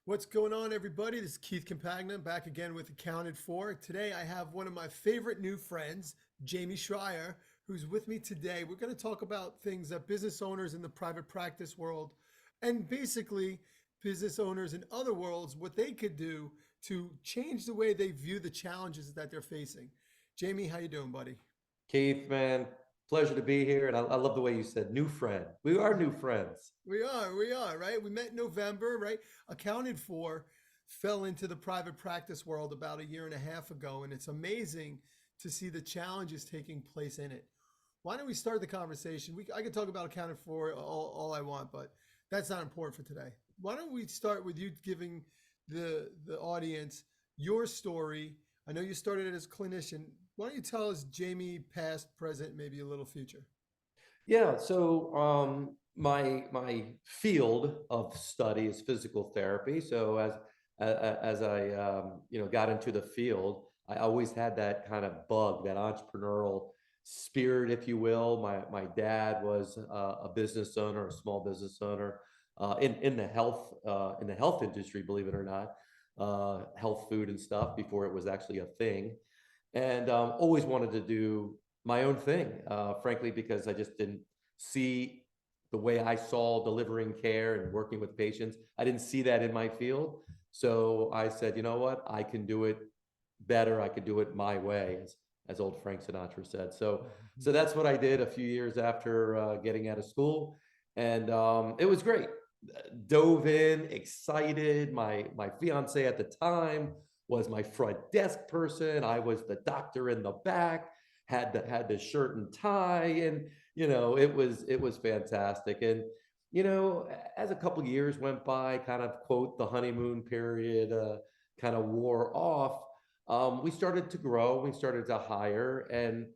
What's going on, everybody? This is 𝐒𝐜𝐡𝐫𝐢 back again with Accounted For. Today, I have one of my favorite new friends, Jamey Schrier, who's with me today. We're going to talk about things that business owners in the private practice world and basically business owners in other worlds, what they could do to change the way they view the challenges that they're facing. Jamey, how you doing, buddy? Keith, man, pleasure to be here. And I love the way you said new friend. We are new friends. We are, right? We met in November, right? Accounted For fell into the private practice world about a year and a half ago, and it's amazing to see the challenges taking place in it. Why don't we start the conversation? I could talk about Accounted For all I want, but that's not important for today. Why don't we start with you giving the audience your story? I know you started it as a clinician. Why don't you tell us Jamey past, present, maybe a little future? Yeah. So my field of study is physical therapy. So as I got into the field, I always had that kind of bug, that entrepreneurial spirit, if you will. My dad was a business owner, a small business owner in the health industry, believe it or not, health food and stuff before it was actually a thing, and always wanted to do my own thing, frankly, because I just didn't see the way I saw delivering care and working with patients. I didn't see that in my field. So I said, you know what? I can do it better. I could do it my way, as old Frank Sinatra said. So that's what I did a few years after getting out of school. And it was great. Dove in, excited. My fiance at the time was my front desk person. I was the doctor in the back, had the shirt and tie, and it was fantastic. And as a couple of years went by, kind of quote the honeymoon period kind of wore off, we started to grow, we started to hire, and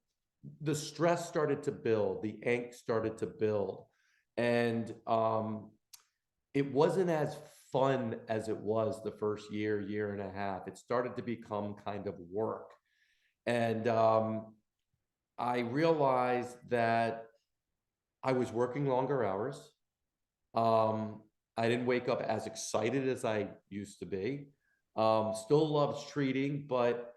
the stress started to build, the angst started to build, and it wasn't as fun as it was the first year and a half. It started to become kind of work. And I realized that I was working longer hours. I didn't wake up as excited as I used to be. Still loves treating, but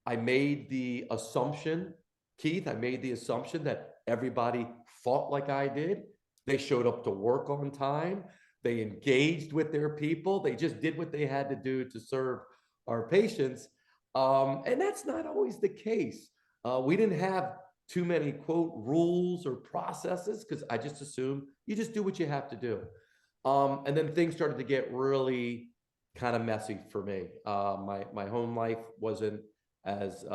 I made the assumption, Keith, I made the assumption that everybody fought like I did. They showed up to work on time. They engaged with their people. They just did what they had to do to serve our patients. And that's not always the case. We didn't have too many, quote, rules or processes, because I just assumed you just do what you have to do. And then things started to get really kind of messy for me. My home life wasn't as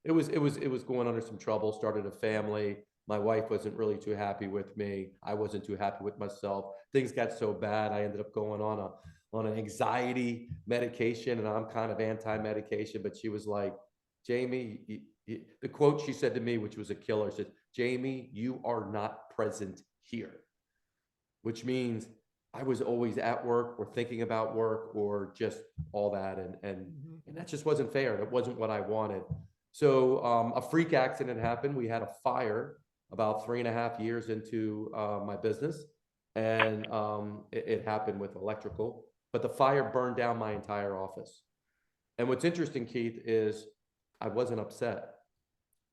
it was going under some trouble. Started a family. My wife wasn't really too happy with me. I wasn't too happy with myself. Things got so bad, I ended up going on an anxiety medication, and I'm kind of anti-medication. But she was like, Jamey, the quote she said to me, which was a killer, said, Jamey, you are not present here, which means I was always at work or thinking about work or just all that. And that just wasn't fair. That wasn't what I wanted. So a freak accident happened. We had a fire about 3.5 years into my business. And it happened with electrical, but the fire burned down my entire office. And what's interesting, Keith, is I wasn't upset.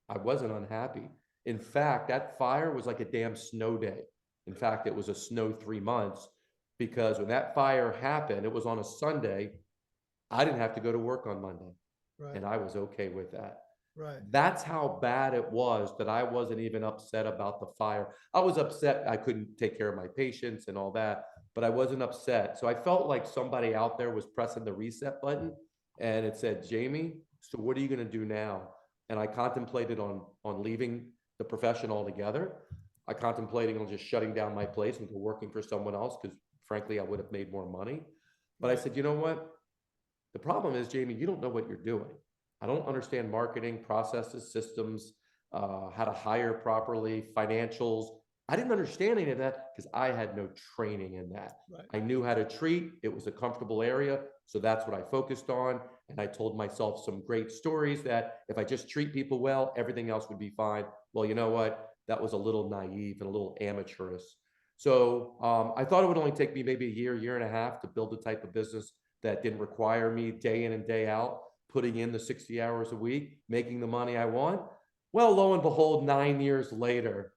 I wasn't unhappy. In fact, that fire was like a damn snow day. In fact, it was a snow 3 months, because when that fire happened, it was on a Sunday. I didn't have to go to work on Monday. Right. And I was okay with that. Right. That's how bad it was, that I wasn't even upset about the fire. I was upset I couldn't take care of my patients and all that, but I wasn't upset. So I felt like somebody out there was pressing the reset button, and it said, Jamey, so what are you going to do now? And I contemplated on leaving the profession altogether. I contemplated on just shutting down my place and go working for someone else, because frankly, I would have made more money. But I said, you know what? The problem is, Jamey, you don't know what you're doing. I don't understand marketing, processes, systems, how to hire properly, financials. I didn't understand any of that because I had no training in that. Right. I knew how to treat. It was a comfortable area. So that's what I focused on. And I told myself some great stories that if I just treat people well, everything else would be fine. Well, you know what? That was a little naive and a little amateurish. So I thought it would only take me maybe a year and a half to build the type of business that didn't require me day in and day out, putting in the 60 hours a week, making the money I want. Well, lo and behold, 9 years later,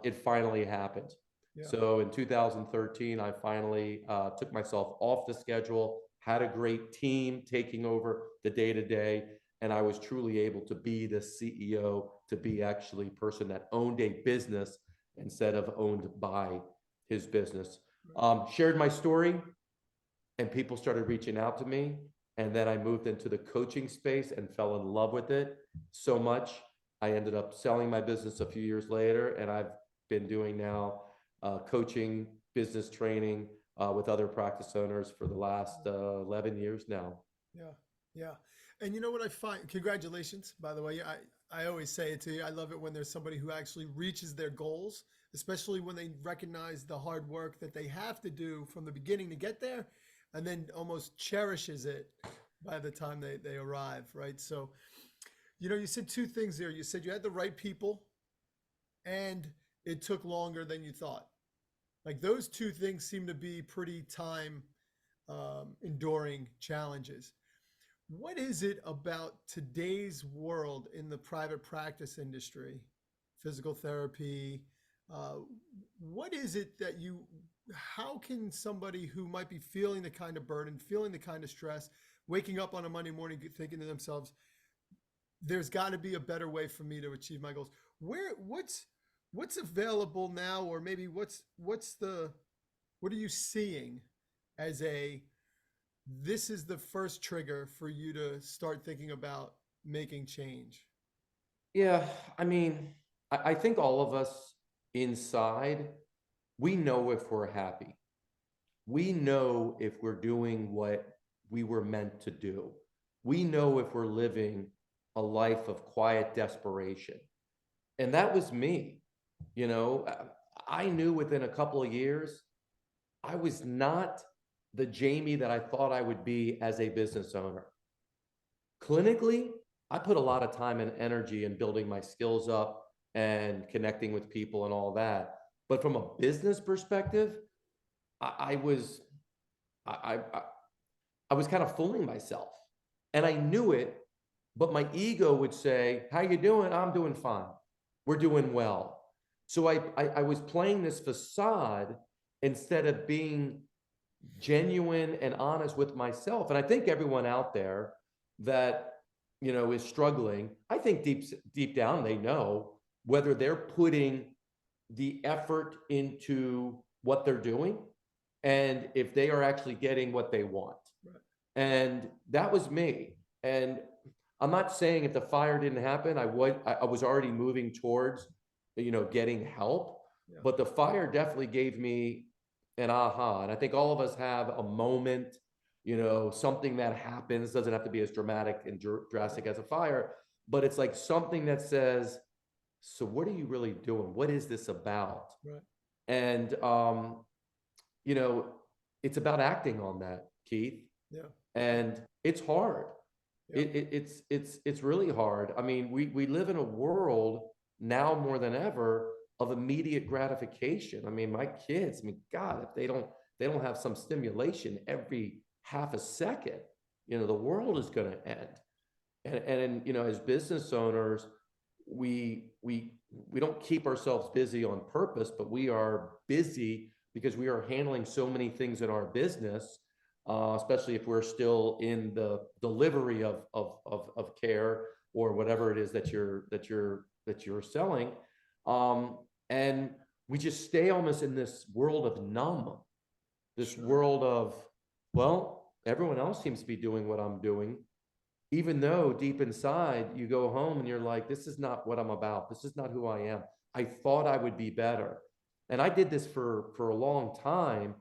it finally happened. Yeah. So in 2013, I finally took myself off the schedule, had a great team taking over the day-to-day, and I was truly able to be the CEO, to be actually a person that owned a business instead of owned by his business. Shared my story, and people started reaching out to me. And then I moved into the coaching space and fell in love with it so much. I ended up selling my business a few years later, and I've been doing now coaching, business training with other practice owners for the last 11 years now. Yeah, yeah. And you know what I find? Congratulations, by the way. I always say it to you. I love it when there's somebody who actually reaches their goals, especially when they recognize the hard work that they have to do from the beginning to get there, and then almost cherishes it by the time they arrive, right? So, you know, you said two things there. You said you had the right people and it took longer than you thought. Like those two things seem to be pretty time enduring challenges. What is it about today's world in the private practice industry, physical therapy? What is it that how can somebody who might be feeling the kind of burden, feeling the kind of stress, waking up on a Monday morning thinking to themselves, there's got to be a better way for me to achieve my goals? What's available now, or maybe what are you seeing as this is the first trigger for you to start thinking about making change? Yeah, I mean, I think all of us inside, we know if we're happy. We know if we're doing what we were meant to do. We know if we're living a life of quiet desperation. And that was me. You know, I knew within a couple of years, I was not the Jamey that I thought I would be as a business owner. Clinically, I put a lot of time and energy in building my skills up and connecting with people and all that. But from a business perspective, I was kind of fooling myself, and I knew it. But my ego would say, "How you doing?" "I'm doing fine. We're doing well." So I was playing this facade instead of being genuine and honest with myself. And I think everyone out there that, you know, is struggling, I think deep down they know whether they're putting the effort into what they're doing and if they are actually getting what they want. Right. And that was me. And I'm not saying if the fire didn't happen, I was already moving towards, you know, getting help. Yeah. But the fire definitely gave me an aha. And I think all of us have a moment, you know, something that happens, doesn't have to be as dramatic and drastic as a fire, but it's like something that says, so what are you really doing? What is this about? Right. And, you know, it's about acting on that, Keith. Yeah. And it's hard. Yeah. It's really hard. I mean, we live in a world now more than ever of immediate gratification. I mean, my kids, I mean, God, if they don't have some stimulation every half a second, you know, the world is going to end. And you know, as business owners, we don't keep ourselves busy on purpose, but we are busy because we are handling so many things in our business, especially if we're still in the delivery of care or whatever it is that you're selling. And we just stay almost in this world of numb, this world of, well, everyone else seems to be doing what I'm doing, even though deep inside you go home and you're like, this is not what I'm about. This is not who I am. I thought I would be better. And I did this for a long time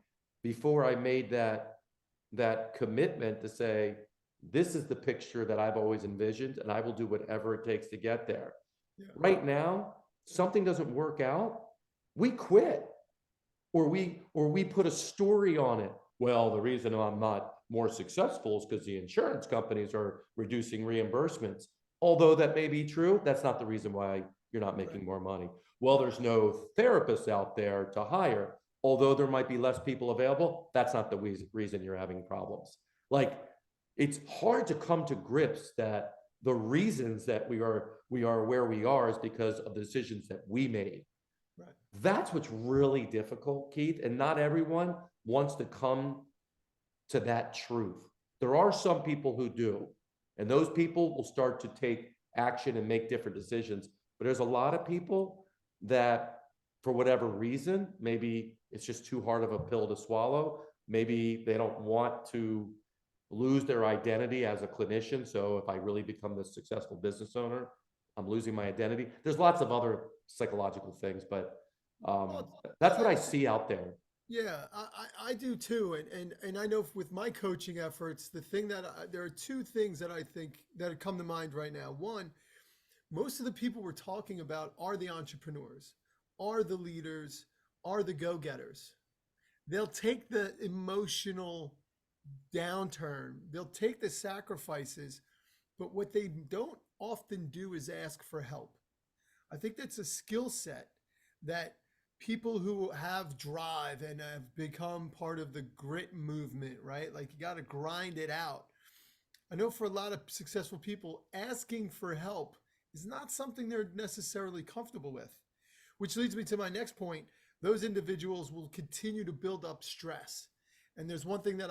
before I made that commitment to say, this is the picture that I've always envisioned, and I will do whatever it takes to get there. Yeah. Right now, something doesn't work out, we quit, or we put a story on it. Well, the reason I'm not more successful is because the insurance companies are reducing reimbursements. Although that may be true, that's not the reason why you're not making more money. well, there's no therapists out there to hire. Although there might be less people available, that's not the reason you're having problems. Like, it's hard to come to grips that the reasons that we are where we are is because of the decisions that we made. Right. That's what's really difficult, Keith, and not everyone wants to come to that truth. There are some people who do, and those people will start to take action and make different decisions. But there's a lot of people that, for whatever reason, maybe it's just too hard of a pill to swallow. Maybe they don't want to lose their identity as a clinician. So if I really become this successful business owner, I'm losing my identity. There's lots of other psychological things, but that's what I see out there. Yeah, I do too, and I know with my coaching efforts, the thing that there are two things that I think that come to mind right now. One, most of the people we're talking about are the entrepreneurs, are the leaders, are the go-getters. They'll take the emotional downturn, they'll take the sacrifices, but what they don't often do is ask for help. I think that's a skill set that people who have drive and have become part of the grit movement, right? Like, you got to grind it out. I know for a lot of successful people, asking for help is not something they're necessarily comfortable with, which leads me to my next point. Those individuals will continue to build up stress. And there's one thing that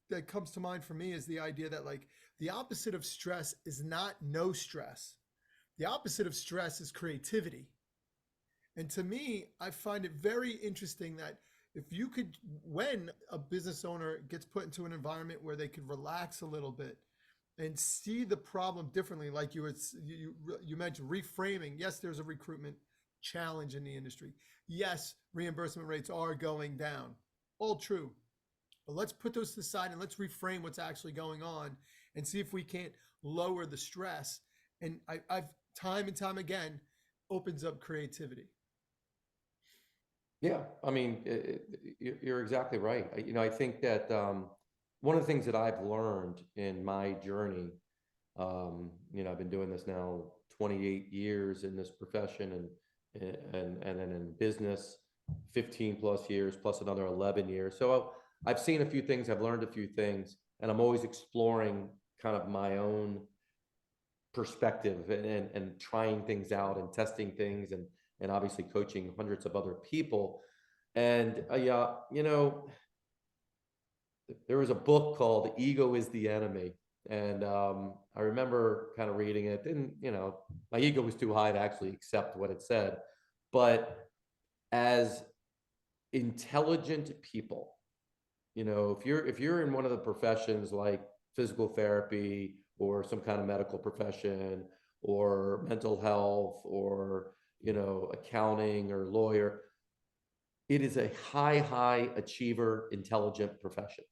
that comes to mind for me is the idea that, like, the opposite of stress is not no stress. The opposite of stress is creativity. And to me, I find it very interesting that if you could, when a business owner gets put into an environment where they could relax a little bit and see the problem differently, like you mentioned, reframing. Yes, there's a recruitment challenge in the industry. Yes, reimbursement rates are going down. All true. But let's put those to the side and let's reframe what's actually going on and see if we can't lower the stress. And I've time and time again opens up creativity. Yeah, I mean, you're exactly right. I think that one of the things that I've learned in my journey, I've been doing this now 28 years in this profession, and then in business 15 plus years, plus another 11 years. So I've seen a few things, I've learned a few things, and I'm always exploring kind of my own perspective and trying things out and testing things and obviously coaching hundreds of other people. And there was a book called Ego is the Enemy. And I remember kind of reading it. And, my ego was too high to actually accept what it said. But as intelligent people, if you're in one of the professions like physical therapy or some kind of medical profession or mental health or accounting or lawyer, it is a high achiever, intelligent profession.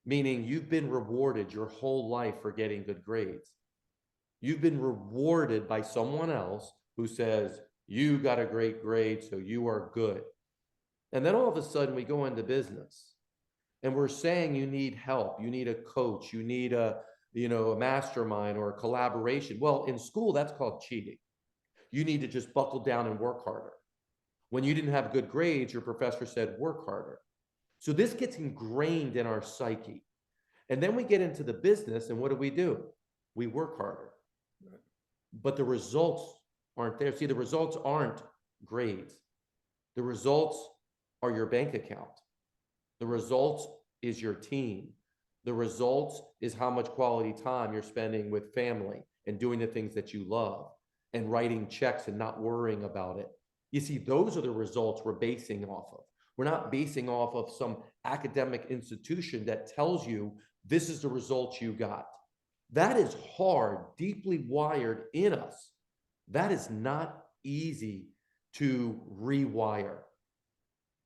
Meaning you've been rewarded your whole life for getting good grades. You've been rewarded by someone else who says, you got a great grade, so you are good. And then all of a sudden we go into business and we're saying you need help, you need a coach, you need a mastermind or a collaboration. Well, in school, that's called cheating. You need to just buckle down and work harder. When you didn't have good grades, your professor said, work harder. So this gets ingrained in our psyche. And then we get into the business, and what do? We work harder. Right. But the results aren't there. See, the results aren't grades. The results are your bank account. The results is your team. The results is how much quality time you're spending with family and doing the things that you love and writing checks and not worrying about it. You see, those are the results we're basing off of. We're not basing off of some academic institution that tells you this is the results you got. That is hard, deeply wired in us. That is not easy to rewire,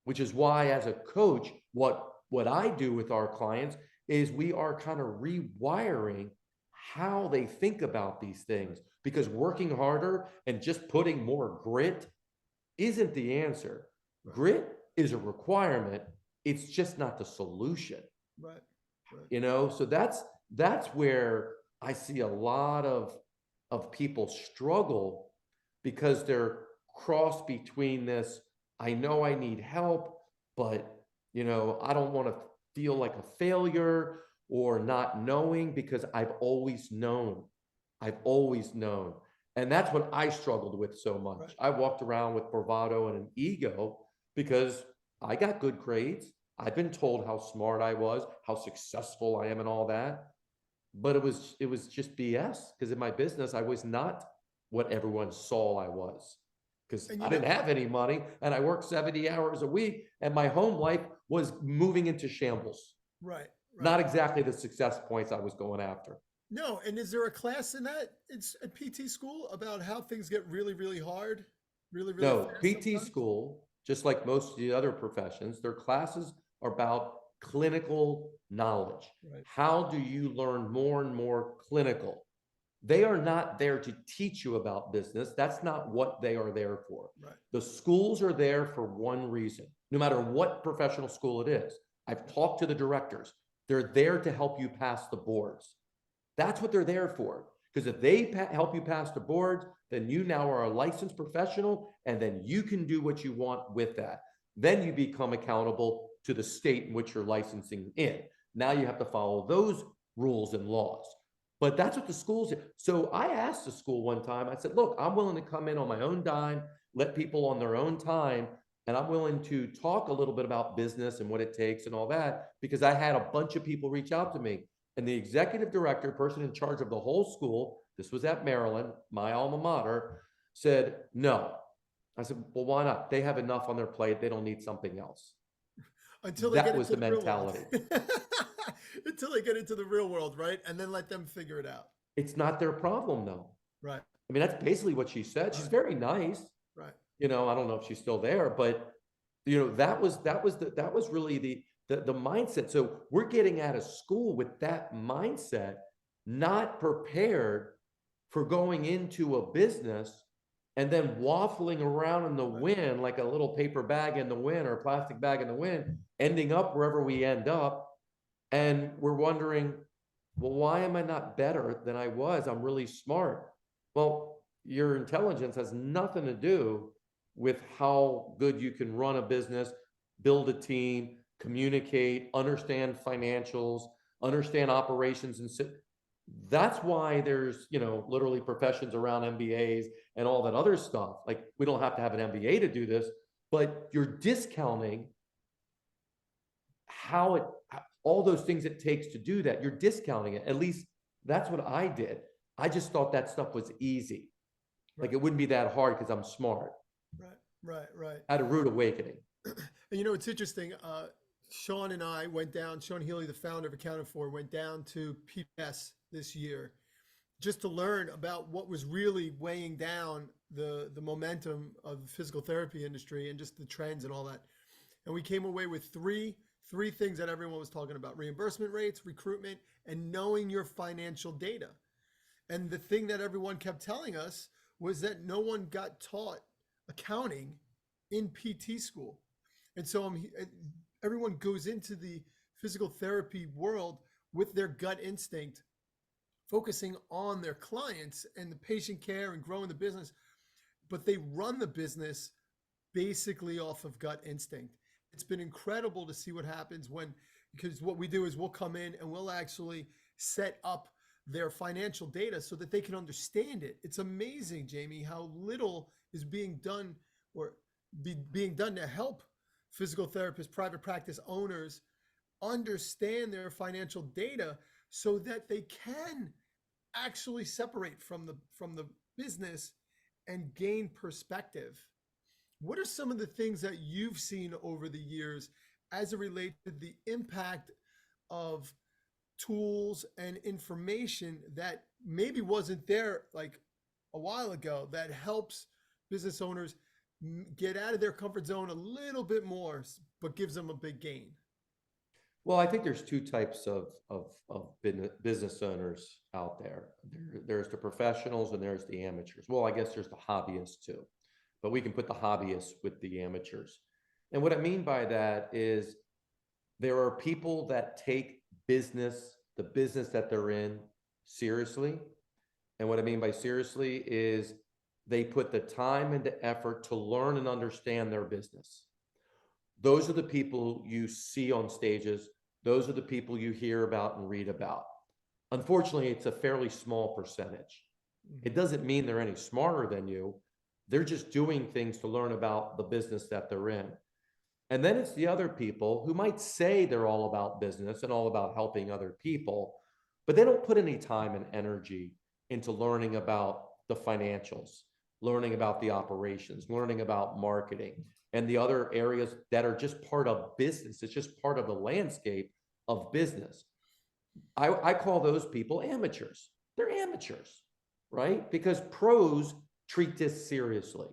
which is why as a coach, what I do with our clients is we are kind of rewiring how they think about these things, because working harder and just putting more grit isn't the answer. Right. Grit is a requirement. It's just not the solution. Right. So that's where I see a lot of people struggle because they're cross between this, I know I need help, but I don't want to feel like a failure or not knowing, because I've always known. I've always known. And that's what I struggled with so much. Right. I walked around with bravado and an ego because I got good grades. I've been told how smart I was, how successful I am and all that. But it was just BS, because in my business, I was not what everyone saw I was, because And I didn't have any money and I worked 70 hours a week and my home life was moving into shambles. right. Not exactly the success points I was going after. No, and is there a class in that? It's at PT school about how things get really, really hard, really, really No, fast PT sometimes? school, just like most of the other professions, their classes are about clinical knowledge. Right. How do you learn more and more clinical? They are not there to teach you about business. That's not what they are there for. Right. The schools are there for one reason, no matter what professional school it is. I've talked to the directors. They're there to help you pass the boards. That's what they're there for. Because if they help you pass the boards, then you now are a licensed professional, and then you can do what you want with that. Then you become accountable to the state in which you're licensing in. Now you have to follow those rules and laws. But that's what the schools do. So I asked the school one time, I said, look, I'm willing to come in on my own dime, let people on their own time, and I'm willing to talk a little bit about business and what it takes and all that, because I had a bunch of people reach out to me. And the executive director, person in charge of the whole school, this was at Maryland, my alma mater, said, no. I said, well, why not? They have enough on their plate. They don't need something else. Until they That get was into the the real world. mentality. Until they get into the real world, right? And then let them figure it out. It's not their problem, though. Right. I mean, that's basically what she said. She's Right. very nice. Right. I don't know if she's still there, but that was really the mindset. So we're getting out of school with that mindset, not prepared for going into a business and then waffling around in the wind like a little paper bag in the wind or a plastic bag in the wind, ending up wherever we end up. And we're wondering, well, why am I not better than I was? I'm really smart. Well, your intelligence has nothing to do with how good you can run a business, build a team, communicate, understand financials, understand operations, and that's why there's literally professions around MBAs and all that other stuff. Like, we don't have to have an MBA to do this, but you're discounting all those things it takes to do that. You're discounting it. At least that's what I did. I just thought that stuff was easy. Like, it wouldn't be that hard because I'm smart. Right. I had a rude awakening. And it's interesting. Sean and I went down, Sean Healy, the founder of Accounted For, went down to PBS this year just to learn about what was really weighing down the momentum of the physical therapy industry and just the trends and all that. And we came away with three things that everyone was talking about: reimbursement rates, recruitment, and knowing your financial data. And the thing that everyone kept telling us was that no one got taught accounting in PT school. And so everyone goes into the physical therapy world with their gut instinct, focusing on their clients and the patient care and growing the business, but they run the business basically off of gut instinct. It's been incredible to see what happens because what we do is we'll come in and we'll actually set up their financial data so that they can understand it. It's amazing, Jamey, how little is being done or being done to help physical therapists, private practice owners understand their financial data so that they can actually separate from the business and gain perspective. What are some of the things that you've seen over the years as it relates to the impact of tools and information that maybe wasn't there like a while ago that helps business owners get out of their comfort zone a little bit more, but gives them a big gain? Well, I think there's two types of business owners out there. There's the professionals and there's the amateurs. Well, I guess there's the hobbyists too, but we can put the hobbyists with the amateurs. And what I mean by that is there are people that take the business that they're in, seriously. And what I mean by seriously is they put the time and the effort to learn and understand their business. Those are the people you see on stages. Those are the people you hear about and read about. Unfortunately, it's a fairly small percentage. It doesn't mean they're any smarter than you. They're just doing things to learn about the business that they're in. And then it's the other people who might say they're all about business and all about helping other people, but they don't put any time and energy into learning about the financials, learning about the operations, learning about marketing, and the other areas that are just part of business. It's just part of the landscape of business. I call those people amateurs. They're amateurs, right? Because pros treat this seriously.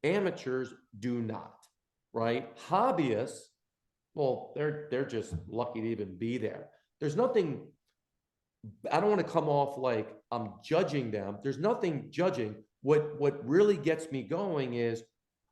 Amateurs do not, right? Hobbyists, well, they're just lucky to even be there. There's nothing, I don't want to come off like I'm judging them. There's nothing judging. What really gets me going is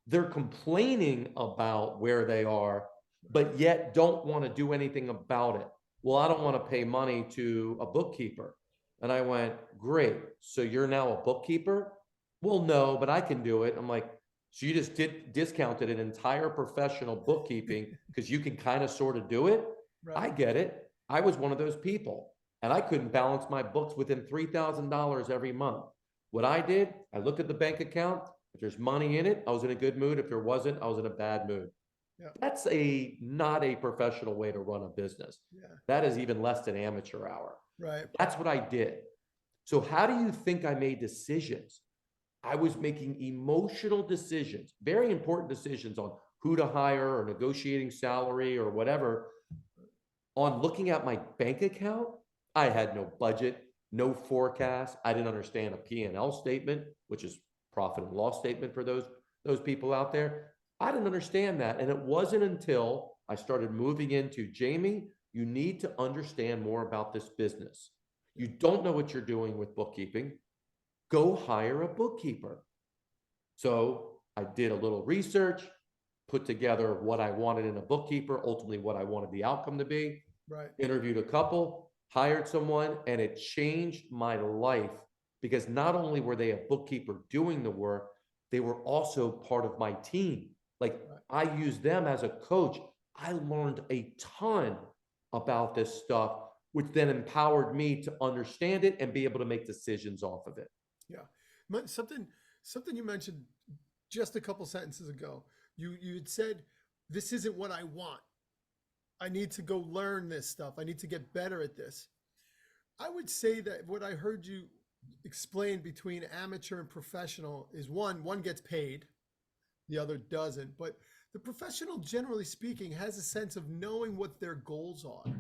they're complaining about where they are, but yet don't want to do anything about it. Well, I don't want to pay money to a bookkeeper. And I went, great. So you're now a bookkeeper? Well, no, but I can do it. I'm like, so you just discounted an entire professional bookkeeping because you can kind of sort of do it? Right. I get it. I was one of those people and I couldn't balance my books within $3,000 every month. What I did, I looked at the bank account. If there's money in it, I was in a good mood. If there wasn't, I was in a bad mood. Yeah. That's not a professional way to run a business. Yeah. That is even less than amateur hour. Right. That's what I did. So how do you think I made decisions? I was making emotional decisions, very important decisions on who to hire or negotiating salary or whatever. On looking at my bank account, I had no budget, no forecast. I didn't understand a P&L statement, which is profit and loss statement for those people out there. I didn't understand that. And it wasn't until I started moving into, Jamey, you need to understand more about this business. You don't know what you're doing with bookkeeping. Go hire a bookkeeper. So I did a little research, put together what I wanted in a bookkeeper, ultimately what I wanted the outcome to be. Right. Interviewed a couple, hired someone, and it changed my life because not only were they a bookkeeper doing the work, they were also part of my team. Like I used them as a coach. I learned a ton about this stuff, which then empowered me to understand it and be able to make decisions off of it. Yeah. Something you mentioned just a couple sentences ago. You had said, this isn't what I want. I need to go learn this stuff. I need to get better at this. I would say that what I heard you explain between amateur and professional is one gets paid, the other doesn't. But the professional, generally speaking, has a sense of knowing what their goals are.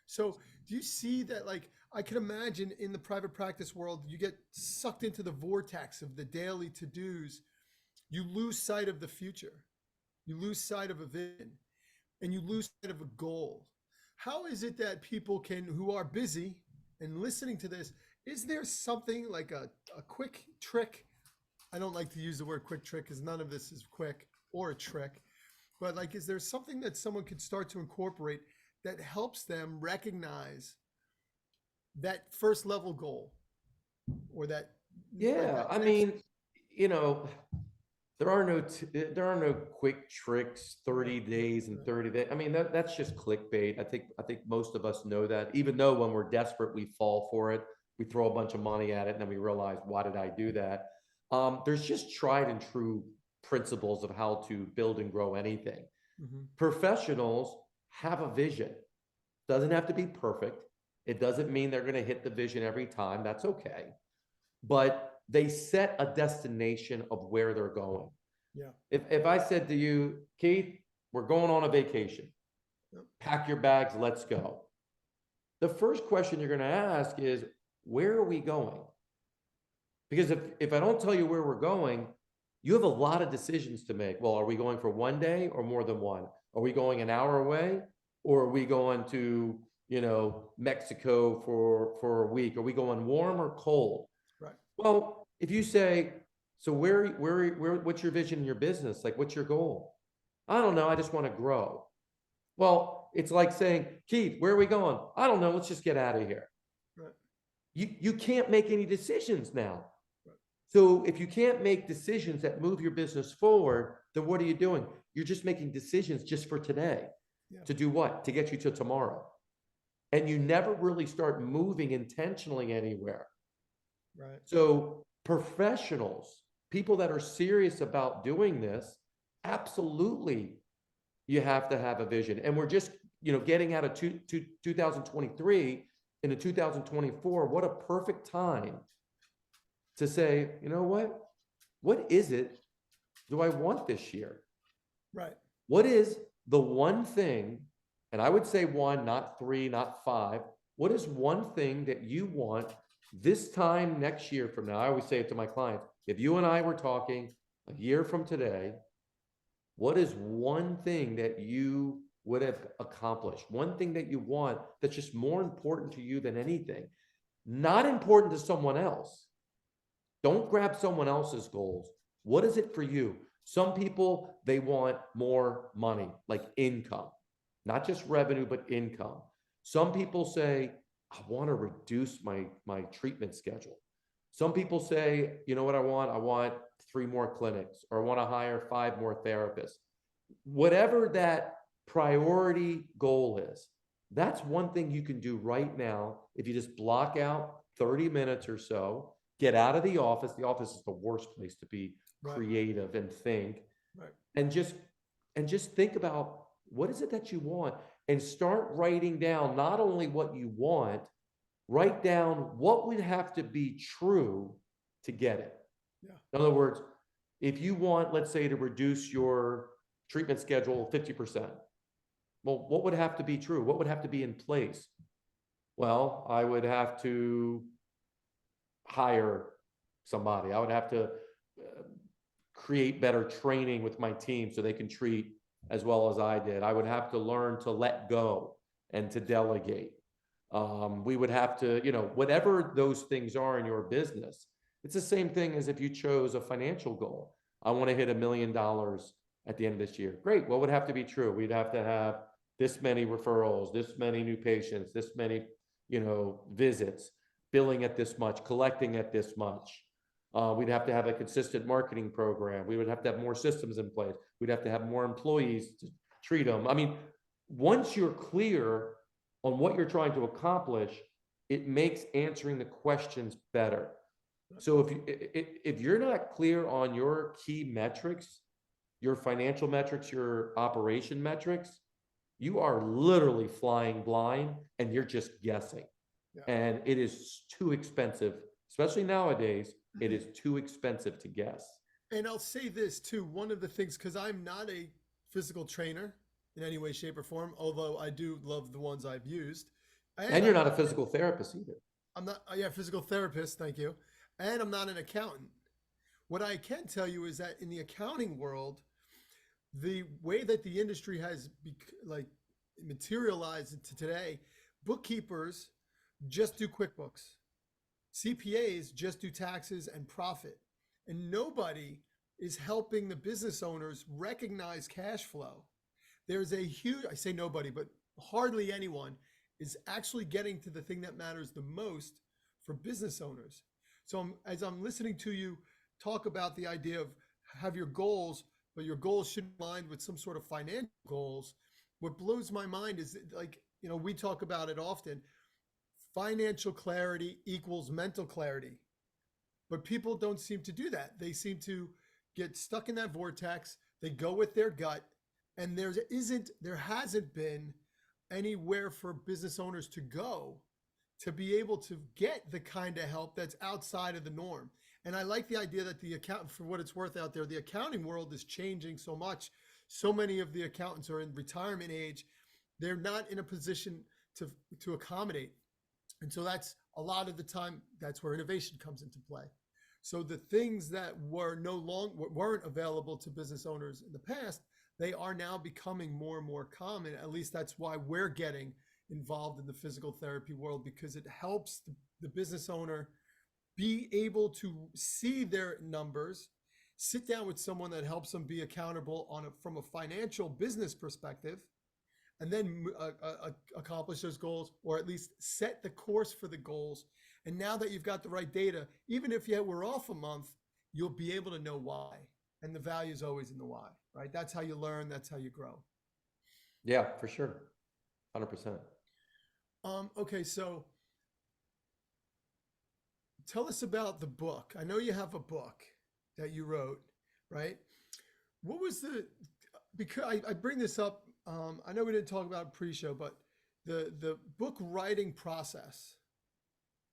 So do you see that? Like, I can imagine in the private practice world, you get sucked into the vortex of the daily to-dos. You lose sight of the future. You lose sight of a vision, and you lose sight of a goal. How is it that people who are busy and listening to this, is there something like a quick trick? I don't like to use the word quick trick because none of this is quick or a trick, but like, is there something that someone could start to incorporate that helps them recognize that first level goal or that? Yeah, I mean, you know, there are no quick tricks, 30 days and 30 days. I mean, that's just clickbait. I think most of us know that, even though when we're desperate, we fall for it. We throw a bunch of money at it and then we realize, why did I do that? There's just tried and true principles of how to build and grow anything. Mm-hmm. Professionals have a vision. Doesn't have to be perfect. It doesn't mean they're going to hit the vision every time. That's okay. But they set a destination of where they're going. Yeah. If I said to you, Keith, we're going on a vacation. Yep. Pack your bags, let's go. The first question you're going to ask is, where are we going? Because if I don't tell you where we're going, you have a lot of decisions to make. Well, are we going for one day or more than one? Are we going an hour away? Or are we going to, Mexico for a week? Are we going warm or cold? Right. Well, if you say, so what's your vision in your business? Like, what's your goal? I don't know. I just want to grow. Well, it's like saying, Keith, where are we going? I don't know. Let's just get out of here. Right. You can't make any decisions now. Right. So if you can't make decisions that move your business forward, then what are you doing? You're just making decisions just for today. Yeah. To do what? To get you to tomorrow. And you never really start moving intentionally anywhere. Right. So professionals, people that are serious about doing this, absolutely, you have to have a vision. And we're just, getting out of 2023 into 2024. What a perfect time to say, you know what is it do I want this year? Right. What is the one thing, and I would say one, not three, not five. What is one thing that you want this time next year from now? I always say it to my clients, if you and I were talking a year from today, what is one thing that you would have accomplished? One thing that you want that's just more important to you than anything, not important to someone else. Don't grab someone else's goals. What is it for you? Some people, they want more money, like income, not just revenue, but income. Some people say, I want to reduce my treatment schedule. Some people say, you know what I want? I want 3 more clinics, or I want to hire 5 more therapists. Whatever that priority goal is, that's one thing you can do right now. If you just block out 30 minutes or so, get out of the office. The office is the worst place to be creative and think, and just think about what is it that you want, and start writing down not only what you want, write down what would have to be true to get it. Yeah. In other words, if you want, let's say, to reduce your treatment schedule 50%, well, what would have to be true? What would have to be in place? Well, I would have to hire somebody. I would have to create better training with my team so they can treat as well as I did. I would have to learn to let go and to delegate. We would have to, whatever those things are in your business. It's the same thing as if you chose a financial goal. I want to hit $1 million at the end of this year. Great. What would have to be true? We'd have to have this many referrals, this many new patients, this many, visits, billing at this much, collecting at this much. We'd have to have a consistent marketing program. We would have to have more systems in place. We'd have to have more employees to treat them. I mean, once you're clear on what you're trying to accomplish, it makes answering the questions better. So if you're not clear on your key metrics, your financial metrics, your operation metrics, you are literally flying blind and you're just guessing. Yeah. And it is too expensive, especially nowadays. It is too expensive to guess. And I'll say this too. One of the things, because I'm not a physical trainer in any way, shape, or form, although I do love the ones I've used. And you're not a physical therapist either. I'm not, physical therapist, thank you. And I'm not an accountant. What I can tell you is that in the accounting world, the way that the industry has materialized into today, bookkeepers just do QuickBooks. CPAs just do taxes and profit. And nobody is helping the business owners recognize cash flow. There's a huge, I say nobody, but hardly anyone is actually getting to the thing that matters the most for business owners. So as I'm listening to you talk about the idea of have your goals, but your goals should align with some sort of financial goals, what blows my mind is we talk about it often. Financial clarity equals mental clarity, but people don't seem to do that. They seem to get stuck in that vortex. They go with their gut, and there hasn't been anywhere for business owners to go to be able to get the kind of help that's outside of the norm. And I like the idea that the accountant, for what it's worth out there, the accounting world is changing so much. So many of the accountants are in retirement age. They're not in a position to accommodate. And so that's a lot of the time, that's where innovation comes into play. So the things that weren't available to business owners in the past, they are now becoming more and more common. At least that's why we're getting involved in the physical therapy world, because it helps the business owner be able to see their numbers, sit down with someone that helps them be accountable from a financial business perspective, and then accomplish those goals, or at least set the course for the goals, And now that you've got the right data, even if you were off a month, you'll be able to know why. And the value is always in the why, right? That's how you learn. That's how you grow. Yeah, for sure. 100%. Okay, so tell us about the book. I know you have a book that you wrote, right? What was because I bring this up, I know we didn't talk about it pre-show, but the book writing process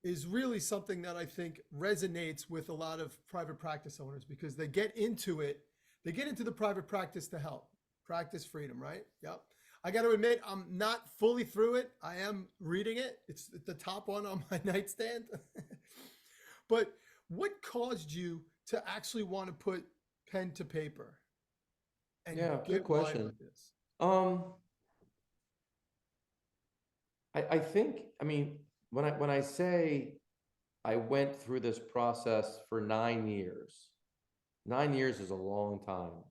is really something that I think resonates with a lot of private practice owners, because they get into it. They get into the private practice to help practice freedom, right? Yep. I got to admit, I'm not fully through it. I am reading it. It's the top one on my nightstand. But what caused you to actually want to put pen to paper and Yeah, good get wide question. with this? I think, I mean, when I say I went through this process for 9 years, 9 years is a long time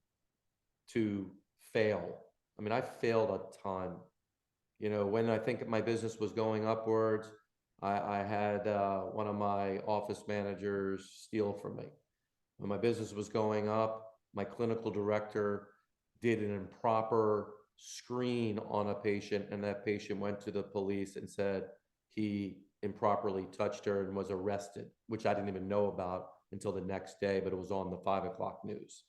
to fail. I mean, I failed a ton. You know, when I think my business was going upwards, I had one of my office managers steal from me. When my business was going up, my clinical director did an improper screen on a patient, and that patient went to the police and said he improperly touched her and was arrested, which I didn't even know about until the next day, but it was on the 5 o'clock news.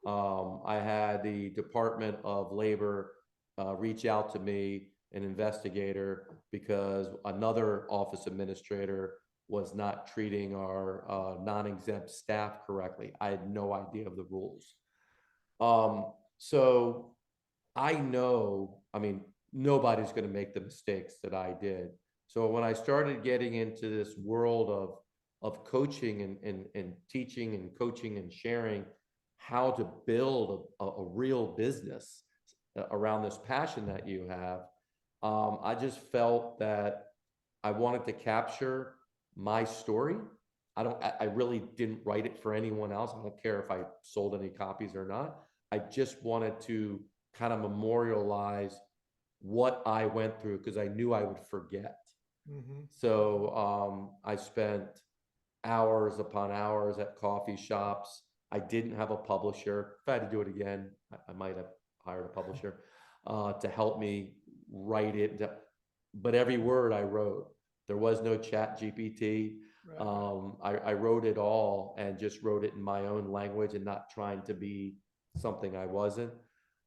I had the Department of Labor reach out to me, an investigator, because another office administrator was not treating our non-exempt staff correctly. I had no idea of the rules. So I know, I mean, nobody's going to make the mistakes that I did. So when I started getting into this world of coaching and teaching and coaching and sharing how to build a real business around this passion that you have, I just felt that I wanted to capture my story. I really didn't write it for anyone else. I don't care if I sold any copies or not. I just wanted to kind of memorialize what I went through, because I knew I would forget. Mm-hmm. So I spent hours upon hours at coffee shops. I didn't have a publisher. If I had to do it again, I might have hired a publisher to help me write it. But every word I wrote, there was no chat GPT. Right. I wrote it all and just wrote it in my own language and not trying to be something I wasn't.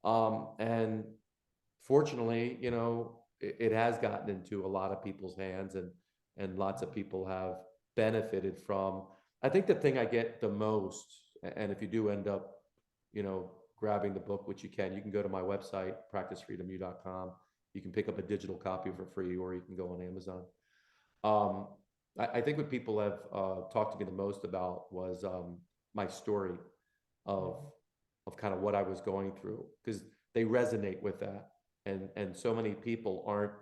And fortunately, you know, it has gotten into a lot of people's hands, and lots of people have benefited from. I think the thing I get the most, and if you do end up, you know, grabbing the book, which you can go to my website, practicefreedomu.com. You can pick up a digital copy for free, or you can go on Amazon. I think what people have talked to me the most about was my story of kind of what I was going through, because they resonate with that. And so many people aren't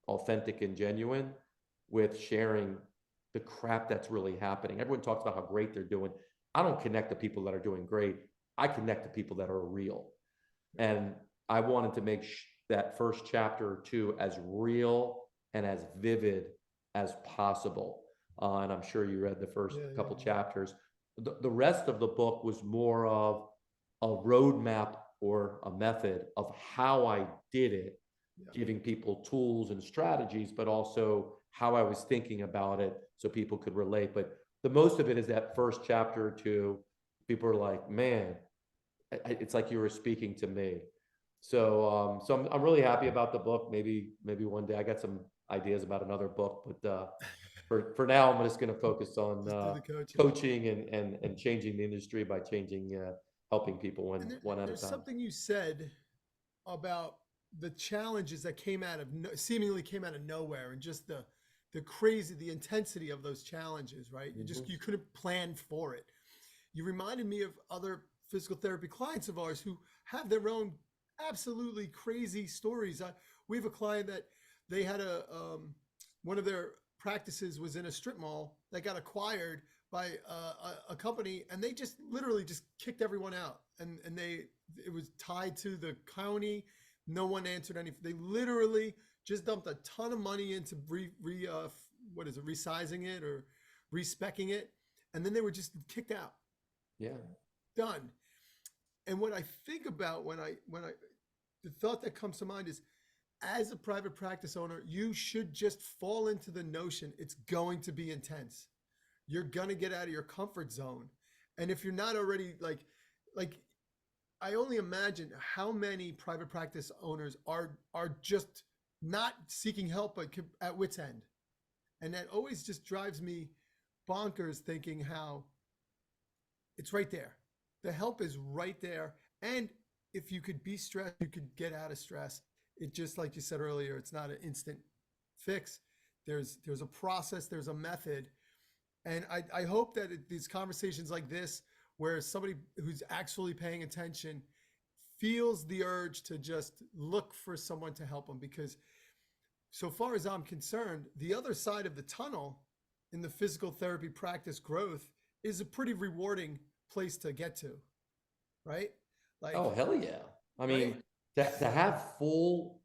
authentic and genuine with sharing the crap that's really happening. Everyone talks about how great they're doing. I don't connect to people that are doing great. I connect to people that are real. And I wanted to make that first chapter or two as real and as vivid as possible. And I'm sure you read the first couple chapters. The rest of the book was more of a roadmap or a method of how I did it, giving people tools and strategies, but also how I was thinking about it so people could relate. But the most of it is that first chapter or two. People are like, man, it's like you were speaking to me. So I'm really happy about the book. Maybe one day I got some ideas about another book, but for now, I'm just going to focus on coaching and changing the industry by helping people one at a There's time. something you said about the challenges that seemingly came out of nowhere, and just the intensity of those challenges, right? You couldn't plan for it. You reminded me of other physical therapy clients of ours who have their own absolutely crazy stories. We have a client that they had one of their practices was in a strip mall that got acquired by a company, and they just literally just kicked everyone out, and it was tied to the county. No one answered any. They literally just dumped a ton of money into what is it, resizing it or respecing it. And then they were just kicked out, Yeah. done. And what I think about the thought that comes to mind is, as a private practice owner, you should just fall into the notion it's going to be intense. You're going to get out of your comfort zone. And if you're not already like I only imagine how many private practice owners are just not seeking help at wit's end. And that always just drives me bonkers, thinking how it's right there. The help is right there. And if you could be stressed, you could get out of stress. It just, like you said earlier, it's not an instant fix. There's a process, there's a method. And I hope that these conversations like this, where somebody who's actually paying attention feels the urge to just look for someone to help them, because so far as I'm concerned, the other side of the tunnel in the physical therapy practice growth is a pretty rewarding place to get to, right? Like, Oh, hell yeah. I mean, to have full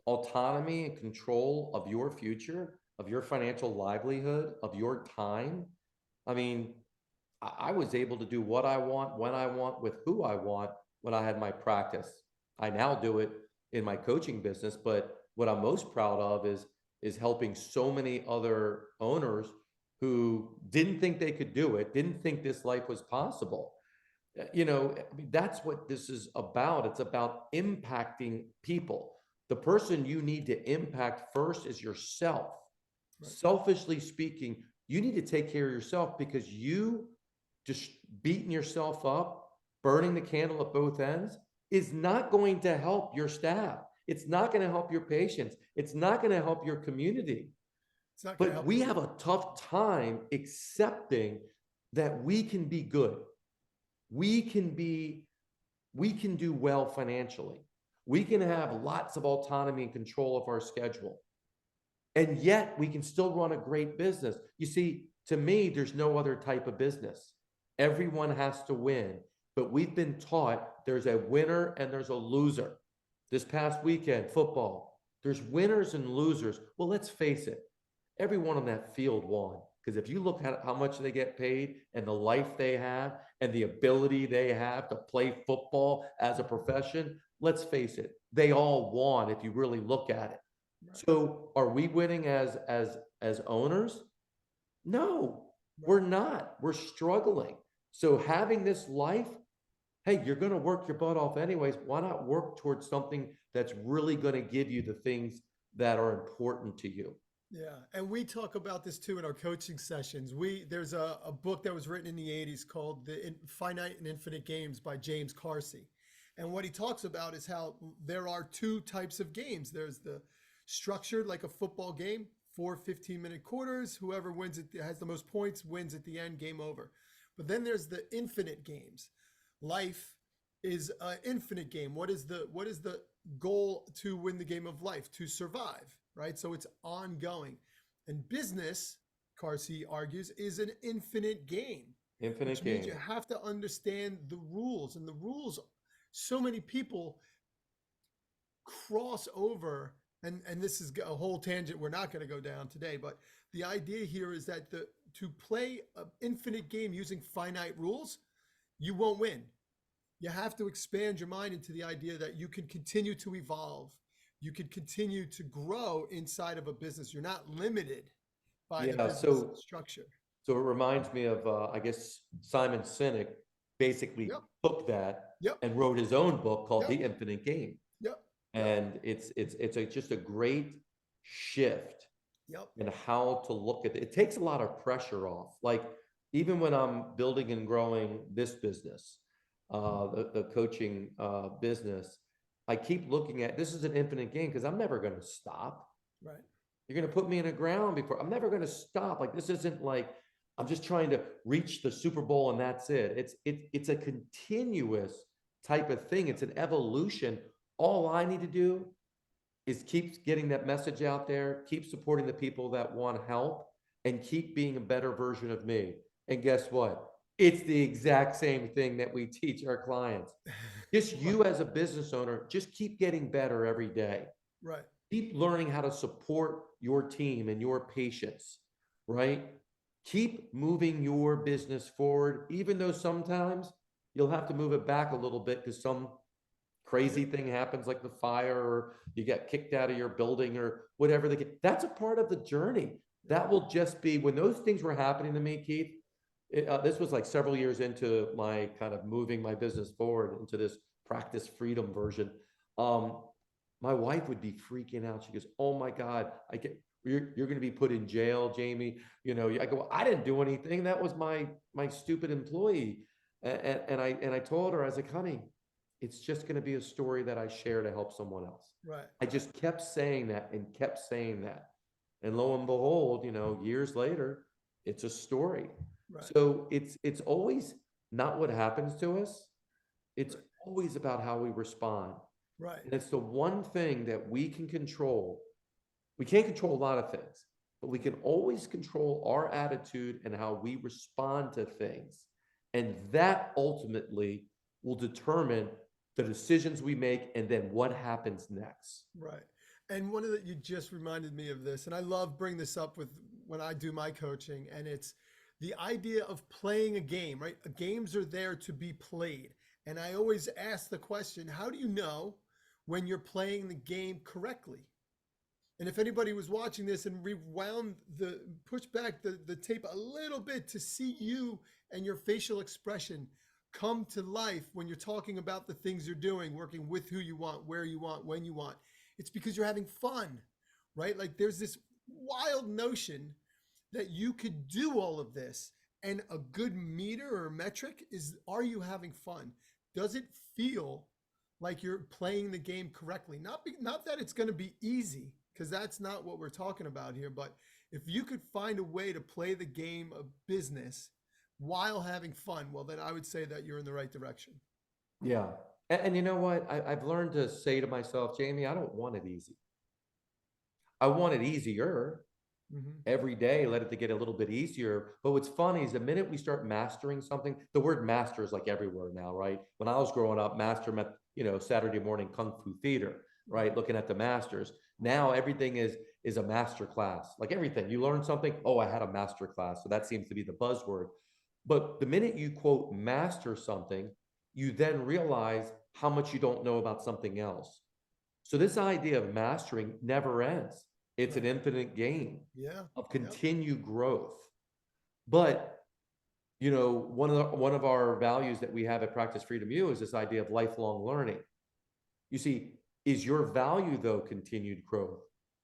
autonomy and control of your future, of your financial livelihood, of your time. I mean, I was able to do what I want, when I want, with who I want when I had my practice. I now do it in my coaching business, but what I'm most proud of is helping so many other owners who didn't think they could do it, didn't think this life was possible. You know, I mean, that's what this is about. It's about impacting people. The person you need to impact first is yourself. Right. Selfishly speaking, you need to take care of yourself, because you just beating yourself up, burning the candle at both ends, is not going to help your staff. It's not going to help your patients. It's not going to help your community. It's not going to But help. we have a tough time accepting that we can be good. We can do well financially. We can have lots of autonomy and control of our schedule. And yet we can still run a great business. You see, to me, there's no other type of business. Everyone has to win, but we've been taught there's a winner and there's a loser. This past weekend, football, there's winners and losers. Well, let's face it, everyone on that field won. Because if you look at how much they get paid and the life they have and the ability they have to play football as a profession, let's face it, they all won if you really look at it. Right. So are we winning as owners? No, we're not. We're struggling. So having this life, hey, you're going to work your butt off anyways. Why not work towards something that's really going to give you the things that are important to you? Yeah, and we talk about this too in our coaching sessions. There's a book that was written in the 80s called Finite and Infinite Games by James Schrier. And what he talks about is how there are two types of games. There's the structured, like a football game, 4 15-minute quarters. Whoever wins it, has the most points, wins at the end, game over. But then there's the infinite games. Life is an infinite game. What is the goal to win the game of life? To survive, right? So it's ongoing. And business, 𝐕𝐝𝐻 argues, is an infinite game. Infinite which game. means you have to understand the rules. And the rules, so many people cross over, and this is a whole tangent we're not going to go down today, but the idea here is that to play an infinite game using finite rules, you won't win. You have to expand your mind into the idea that you can continue to evolve. You can continue to grow inside of a business. You're not limited by the business structure. So it reminds me of, I guess, Simon Sinek basically took that and wrote his own book called The Infinite Game. And it's just a great shift in how to look at it. It takes a lot of pressure off. Like, even when I'm building and growing this business, the coaching business, I keep looking at, this is an infinite game, because I'm never going to stop. Right. You're going to put me in the ground before, I'm never going to stop. Like, this isn't like I'm just trying to reach the Super Bowl and that's it. It's a continuous type of thing. It's an evolution. All I need to do is keep getting that message out there, keep supporting the people that want help, and keep being a better version of me. And guess what? It's the exact same thing that we teach our clients. Just you as a business owner, just keep getting better every day. Right. Keep learning how to support your team and your patients. right? Keep moving your business forward, even though sometimes you'll have to move it back a little bit because some crazy thing happens, like the fire, or you get kicked out of your building, or whatever. That's a part of the journey. That will just be when those things were happening to me, Keith. This was like several years into my kind of moving my business forward into this practice freedom version. My wife would be freaking out. She goes, "Oh my God, you're going to be put in jail, Jamey." I go, "I didn't do anything. That was my stupid employee." And I told her, I was like, "Honey, it's just going to be a story that I share to help someone else." Right. I just kept saying that and kept saying that. And lo and behold, years later, it's a story. Right. So it's always not what happens to us. It's always about how we respond. Right. And it's the one thing that we can control. We can't control a lot of things, but we can always control our attitude and how we respond to things. And that ultimately will determine the decisions we make and then what happens next. Right. And you just reminded me of this, and I love bringing this up with when I do my coaching, and it's the idea of playing a game, right? Games are there to be played. And I always ask the question, how do you know when you're playing the game correctly? And if anybody was watching this and pushed back the tape a little bit to see you and your facial expression come to life when you're talking about the things you're doing, working with who you want, where you want, when you want, it's because you're having fun, right? Like there's this wild notion that you could do all of this, and a good meter or metric is, are you having fun? Does it feel like you're playing the game correctly? Not that it's going to be easy, because that's not what we're talking about here, but if you could find a way to play the game of business while having fun, well, then I would say that you're in the right direction. Yeah. And you know what? I've learned to say to myself, Jamey, I don't want it easy. I want it easier. Every day, let it to get a little bit easier. But what's funny is the minute we start mastering something, the word master is like everywhere now, right? When I was growing up, master meant, Saturday morning Kung Fu theater, right? Looking at the masters. Now everything is a master class. Like everything, you learn something. Oh, I had a master class. So that seems to be the buzzword. But the minute you quote master something, you then realize how much you don't know about something else. So this idea of mastering never ends. It's an infinite game of continued growth. But, one of our values that we have at Practice Freedom U is this idea of lifelong learning. You see, is your value, though, continued growth?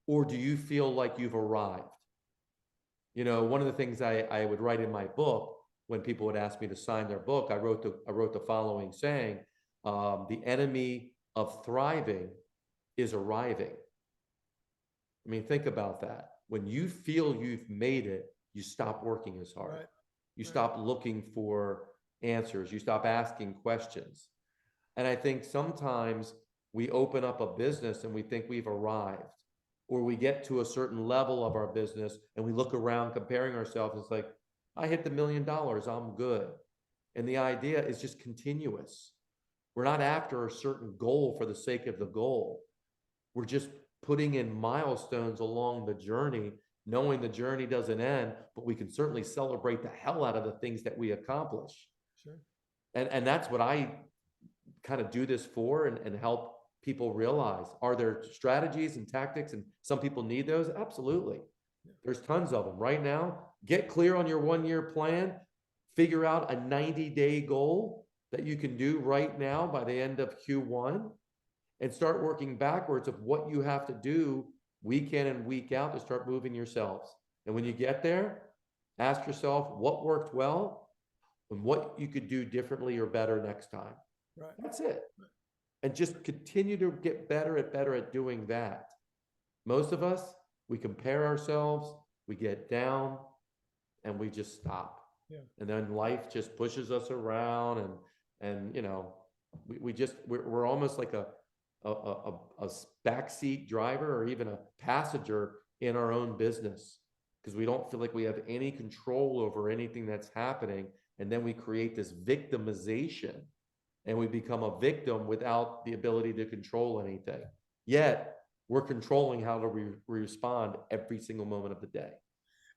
Or do you feel like you've arrived? One of the things I would write in my book, when people would ask me to sign their book, I wrote the following saying, the enemy of thriving is arriving. I mean, think about that. When you feel you've made it, you stop working as hard. Right. You stop looking for answers. You stop asking questions. And I think sometimes we open up a business and we think we've arrived, or we get to a certain level of our business and we look around comparing ourselves. It's like, I hit the $1 million, I'm good. And the idea is just continuous. We're not after a certain goal for the sake of the goal. We're just putting in milestones along the journey, knowing the journey doesn't end, but we can certainly celebrate the hell out of the things that we accomplish. Sure. And that's what I kind of do this for, and help people realize. Are there strategies and tactics, and some people need those? Absolutely. There's tons of them right now. Get clear on your 1-year plan, figure out a 90-day goal that you can do right now by the end of Q1, and start working backwards of what you have to do week in and week out to start moving yourselves. And when you get there, ask yourself what worked well and what you could do differently or better next time. Right. That's it. And just continue to get better at doing that. Most of us, we compare ourselves, we get down, and we just stop. Yeah. And then life just pushes us around, and we're almost like a backseat driver, or even a passenger in our own business, because we don't feel like we have any control over anything that's happening. And then we create this victimization, and we become a victim without the ability to control anything. Yet we're controlling how to respond every single moment of the day.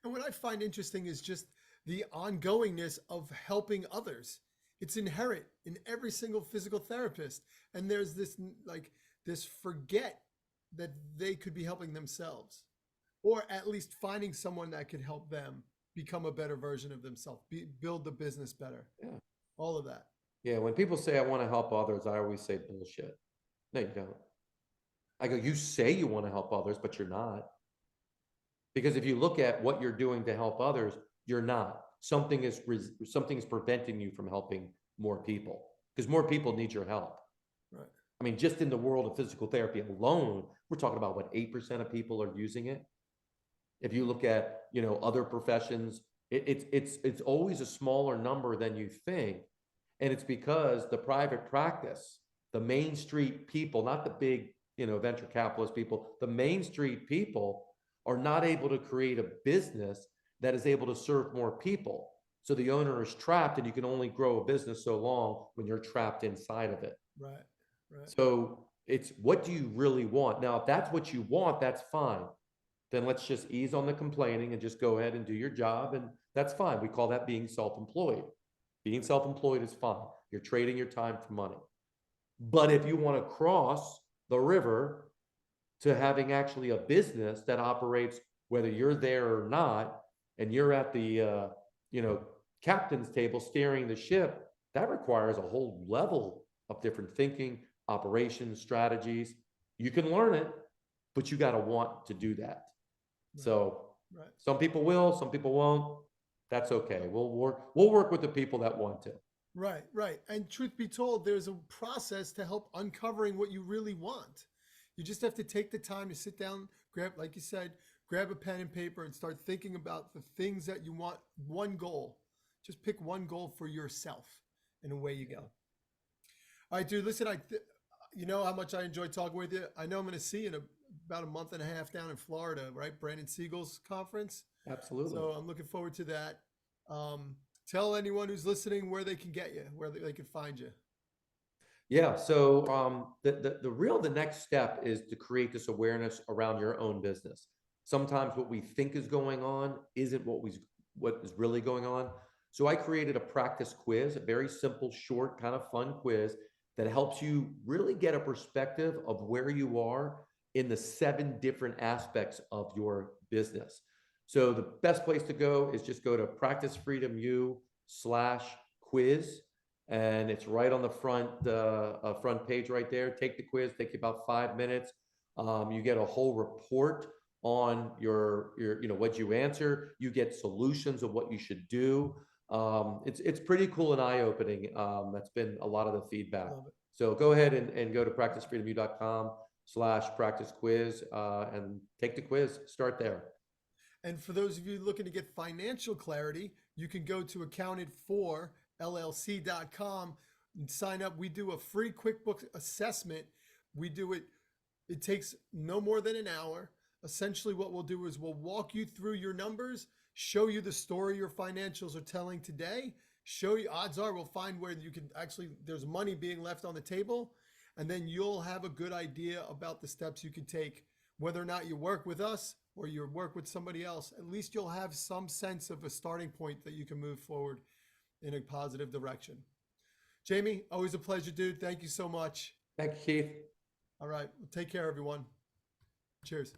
And what I find interesting is just the ongoingness of helping others. It's inherent in every single physical therapist. And there's this like this forget that they could be helping themselves, or at least finding someone that could help them become a better version of themselves, build the business better. Yeah. All of that. Yeah. When people say I want to help others, I always say bullshit. No, you don't. I go, you say you want to help others, but you're not. Because if you look at what you're doing to help others, you're not. Something is preventing you from helping more people, because more people need your help. Right. I mean, just in the world of physical therapy alone, we're talking about what, 8% of people are using it. If you look at, other professions, it's always a smaller number than you think. And it's because the private practice, the Main Street people, not the big, venture capitalist people, the Main Street people are not able to create a business that is able to serve more people. So the owner is trapped, and you can only grow a business so long when you're trapped inside of it. Right. Right. So it's, what do you really want? Now, if that's what you want, that's fine. Then let's just ease on the complaining and just go ahead and do your job. And that's fine. We call that being self-employed. Being self-employed is fine. You're trading your time for money. But if you want to cross the river to having actually a business that operates whether you're there or not, and you're at the captain's table steering the ship, that requires a whole level of different thinking, operations, strategies. You can learn it, but you got to want to do that. Right. So Right. some people will, some people won't. That's okay. We'll work with the people that want to. Right, right. And truth be told, there's a process to help uncovering what you really want. You just have to take the time to sit down, like you said, grab a pen and paper and start thinking about the things that you want. One goal. Just pick one goal for yourself, and away you go. All right, dude, listen, you know how much I enjoy talking with you. I know I'm going to see you in about a month and a half down in Florida, right? Brandon Siegel's conference. Absolutely. So I'm looking forward to that. Tell anyone who's listening where they can get you, where they can find you. Yeah. So the next step is to create this awareness around your own business. Sometimes what we think is going on isn't what is really going on. So I created a practice quiz, a very simple, short, kind of fun quiz that helps you really get a perspective of where you are in the 7 different aspects of your business. So the best place to go is just go to practicefreedomu.com/quiz. And it's right on the front page right there. Take the quiz, take you about 5 minutes. You get a whole report on your what you answer. You get solutions of what you should do. It's pretty cool and eye-opening. That's been a lot of the feedback. So go ahead and go to practicefreedomu.com/practice-quiz and take the quiz. Start there. And for those of you looking to get financial clarity, you can go to accountedforllc.com and sign up. We do a free QuickBooks assessment. We do it. It takes no more than an hour. Essentially what we'll do is we'll walk you through your numbers, show you the story your financials are telling today, show you, odds are we'll find where you can actually, there's money being left on the table, and then you'll have a good idea about the steps you can take. Whether or not you work with us or you work with somebody else, at least you'll have some sense of a starting point that you can move forward in a positive direction. Jamey, always a pleasure, dude. Thank you so much. Thank you, Keith. All right. Well, take care, everyone. Cheers.